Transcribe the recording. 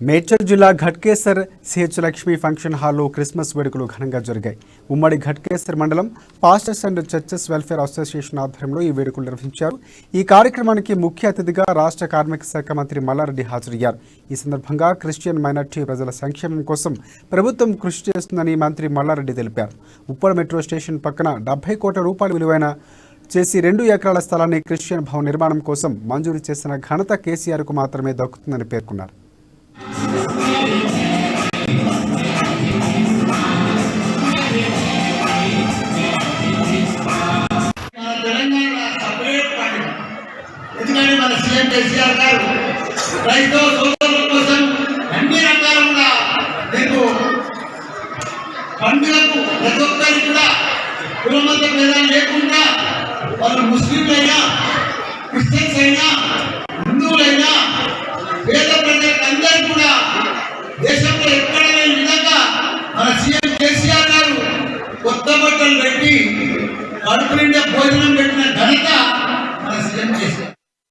మేడ్చల్ జిల్లా Ghatkesar CH Lakshmi function హాల్లో Christmas వేడుకలు ఘనంగా జరిగాయి. ఉమ్మడి ఘట్కేసర్ మండలం pastors and churches welfare association ఆధ్వర్యంలో ఈ వేడుకలు నిర్వహించారు. ఈ కార్యక్రమానికి ముఖ్య అతిథిగా రాష్ట్ర కార్మిక శాఖ మంత్రి మల్లారెడ్డి హాజరయ్యారు. ఈ సందర్భంగా క్రిస్టియన్ మైనార్టీ ప్రజల సంక్షేమం కోసం ప్రభుత్వం కృషి చేస్తుందని మంత్రి మల్లారెడ్డి తెలిపారు. ఉప్పల్ మెట్రో స్టేషన్ పక్కన 70 కోట్ల రూపాయల విలువైన చేసి 2 ఎకరాల స్థలాన్ని క్రిస్టియన్ భవన్ నిర్మాణం కోసం మంజూరు చేసిన ఘనత కేసీఆర్కు మాత్రమే దక్కుతుందని పేర్కొన్నారు. ఎందుకంటే మన సీఎం కేసీఆర్ గారు రైతు సోదరుల కోసం అన్ని రకాలుగా మీకు పండుగకు ప్రతి ఒక్కరికి కూడా కులమత భేదాలు లేకుండా వాళ్ళు ముస్లింలైనా క్రిస్టియన్స్ అయినా హిందువులైనా పేద ప్రజలకు అందరికీ కూడా దేశంలో ఎక్కడ లేని విధంగా మన సీఎం కేసీఆర్ గారు కొత్త బట్టలు పెట్టి కడుపు నిండా భోజనం పెట్టిన ఘనత మన సీఎం కేసీఆర్.